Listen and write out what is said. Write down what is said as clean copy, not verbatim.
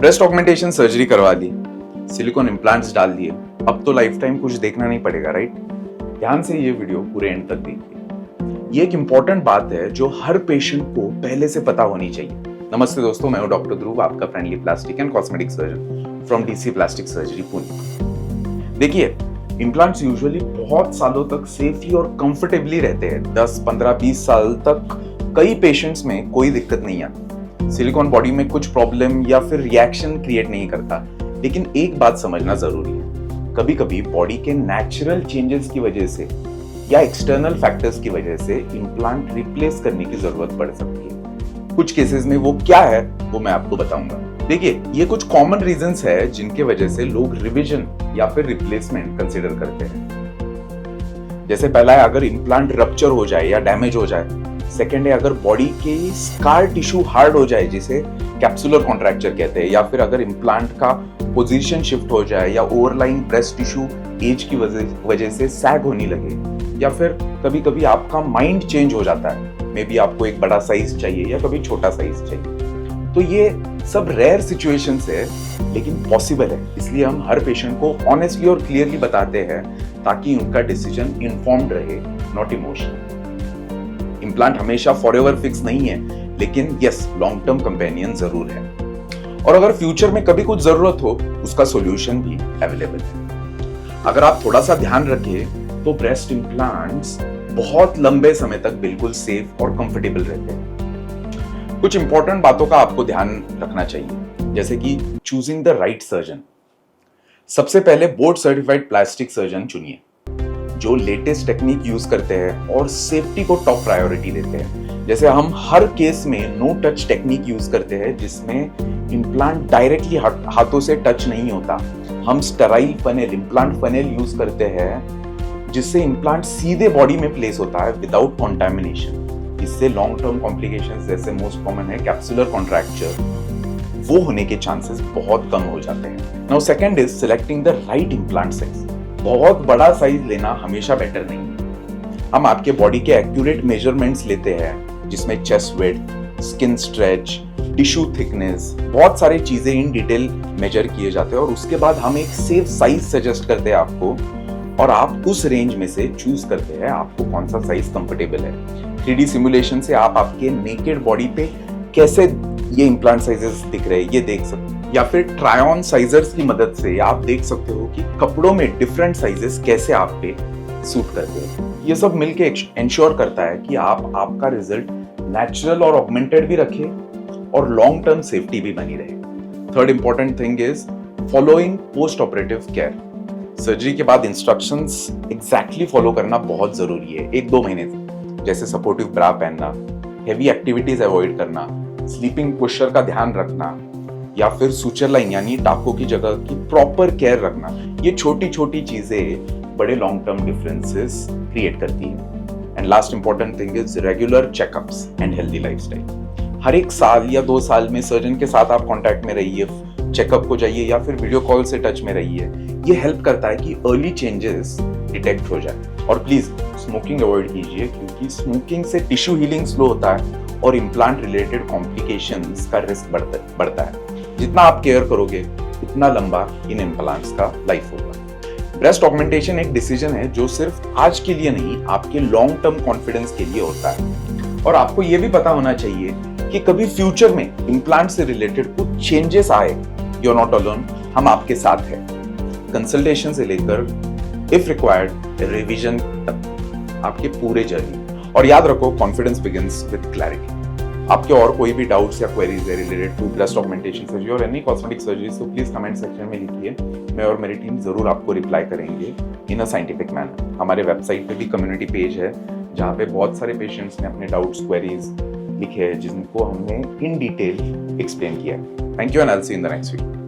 Breast augmentation surgery करवा ली, silicon implants डाल दिए, अब तो लाइफ टाइम कुछ देखना नहीं पड़ेगा, राइट? ध्यान से ये वीडियो पूरे एंड तक देखिए। ये एक इंपॉर्टेंट बात है जो हर पेशेंट को पहले से पता होनी चाहिए। नमस्ते दोस्तों, मैं हूं डॉक्टर ध्रुव, आपका friendly plastic and cosmetic surgeon from DC plastic surgery Pune. देखिए, इम्प्लांट्स यूजुअली बहुत सालों तक सेफली और कंफर्टेबली रहते हैं। 10, 15, 20 साल तक कई पेशेंट्स में कोई दिक्कत नहीं आती। सिलिकॉन बॉडी में कुछ प्रॉब्लम या फिर रिएक्शन क्रिएट नहीं करता। लेकिन एक बात समझना जरूरी है, कभी कभी बॉडी के नेचुरल चेंजेस की वजह से या एक्सटर्नल फैक्टर्स की वजह से इम्प्लांट रिप्लेस करने की जरूरत पड़ सकती है। कुछ केसेस में वो क्या है वो मैं आपको बताऊंगा। देखिए, ये कुछ कॉमन रीजंस है जिनके वजह से लोग रिवीजन या फिर रिप्लेसमेंट कंसीडर करते हैं। जैसे पहला है, अगर इम्प्लांट रप्चर हो जाए या डैमेज हो जाए। सेकेंड है, अगर बॉडी के स्कार टिश्यू हार्ड हो जाए, जिसे कैप्सुलर कॉन्ट्रैक्चर कहते हैं, या फिर अगर इम्प्लांट का पोजीशन शिफ्ट हो जाए या ओवरलाइंग ब्रेस्ट टिश्यू एज की वजह से सैग होने लगे, या फिर कभी कभी आपका माइंड चेंज हो जाता है, मे बी आपको एक बड़ा साइज चाहिए या कभी छोटा साइज चाहिए। तो ये सब रेयर सिचुएशंस है लेकिन पॉसिबल है, इसलिए हम हर पेशेंट को ऑनेस्टली और क्लियरली बताते हैं ताकि उनका डिसीजन इन्फॉर्म्ड रहे, नॉट इमोशनल। इम्प्लांट हमेशा फॉरएवर फिक्स नहीं है, लेकिन यस, लॉन्ग टर्म कंपेनियन जरूर है। और अगर फ्यूचर में कभी कुछ जरूरत हो, उसका सॉल्यूशन भी अवेलेबल है। अगर आप थोड़ा सा ध्यान रखें तो ब्रेस्ट इम्प्लांट्स बहुत लंबे समय तक बिल्कुल सेफ और कंफर्टेबल रहते हैं। कुछ इंपॉर्टेंट बातों का आपको ध्यान रखना चाहिए, जैसे कि चूजिंग द राइट सर्जन। सबसे पहले बोर्ड सर्टिफाइड प्लास्टिक सर्जन चुनिए जो लेटेस्ट टेक्निक यूज करते हैं और सेफ्टी को टॉप प्रायोरिटी देते हैं। जैसे हम हर केस में नो टच टेक्निक यूज करते हैं, जिसमें इम्प्लांट डायरेक्टली हाथों से टच नहीं होता। हम sterile funnel, implant funnel use करते हैं, जिससे इम्प्लांट सीधे बॉडी में प्लेस होता है विदाउट कॉन्टेमिनेशन। इससे लॉन्ग टर्म कॉम्प्लिकेशंस, जैसे मोस्ट कॉमन है कैप्सुलर कॉन्ट्रैक्चर, वो होने के चांसेस बहुत कम हो जाते हैं। Now second is selecting the right implant size. बहुत बड़ा साइज लेना हमेशा बेटर नहीं है। हम आपके बॉडी के एक्यूरेट मेजरमेंट्स लेते हैं, जिसमें chest width, skin stretch, tissue thickness, बहुत सारी चीजें इन डिटेल मेजर किए जाते हैं और उसके बाद हम एक सेफ साइज सजेस्ट करते हैं आपको, और आप उस रेंज में से चूज करते हैं आपको कौन सा साइज कंफर्टेबल है। 3D सिमुलेशन से आप आपके नेकेड बॉडी पे कैसे ये इम्प्लांट साइजेस दिख रहे हैं ये देख सकते हैं, या फिर ट्राई ऑन साइजर्स की मदद से आप देख सकते हो कि कपड़ों में डिफरेंट साइजेस कैसे आप पे सूट करते हैं। ये सब मिलके इंश्योर करता है कि आप आपका रिजल्ट नेचुरल और ऑगमेंटेड भी रखे और लॉन्ग टर्म सेफ्टी भी बनी रहे। Third important thing is following post operative care. Surgery के बाद इंस्ट्रक्शंस एग्जैक्टली फॉलो करना बहुत जरूरी है 1-2 महीने तक, जैसे सपोर्टिव ब्रा पहनना, हेवी एक्टिविटीज अवॉइड करना, स्लीपिंग पोस्चर का ध्यान रखना, या फिर सुचर लाइन यानी टाकों की जगह की प्रॉपर केयर रखना। ये छोटी छोटी चीजें बड़े लॉन्ग टर्म डिफरेंसेस क्रिएट करती हैं। And last important thing is regular checkups and healthy lifestyle. हर एक साल या 2 साल में सर्जन के साथ आप कांटेक्ट में रहिए, चेकअप को जाइए या फिर वीडियो कॉल से टच में रहिए। ये हेल्प करता है कि अर्ली चेंजेस डिटेक्ट हो जाए। और प्लीज स्मोकिंग अवॉइड कीजिए, क्योंकि स्मोकिंग से टिश्यू हीलिंग स्लो होता है और इम्प्लांट रिलेटेड कॉम्प्लिकेशंस का रिस्क बढ़ता है। जितना आप केयर करोगे उतना लंबा इन इम्प्लांट्स का लाइफ होगा। ब्रेस्ट ऑगमेंटेशन एक डिसीजन है जो सिर्फ आज के लिए नहीं, आपके लॉन्ग टर्म कॉन्फिडेंस के लिए होता है। और आपको यह भी पता होना चाहिए कि कभी फ्यूचर में इम्प्लांट से रिलेटेड कुछ चेंजेस आए, यू आर नॉट अलोन, हम आपके साथ हैं। कंसल्टेशन से लेकर इफ रिक्वायर्ड रिवीजन तक, आपके पूरे जर्नी। और याद रखो, कॉन्फिडेंस बिगिंस विद क्लैरिटी। आपके और कोई भी डाउट्स या क्वेरीज है related to breast augmentation surgery और एनी कॉस्मेटिक सर्जरी, तो प्लीज कमेंट सेक्शन में लिखिए। मैं और मेरी टीम जरूर आपको रिप्लाई करेंगे इन अ साइंटिफिक मैनर। हमारे वेबसाइट पे भी कम्युनिटी पेज है जहाँ पे बहुत सारे पेशेंट्स ने अपने डाउट्स, क्वेरीज लिखे हैं, जिनको हमने इन डिटेल एक्सप्लेन किया है। Thank you and I will see you in the next video.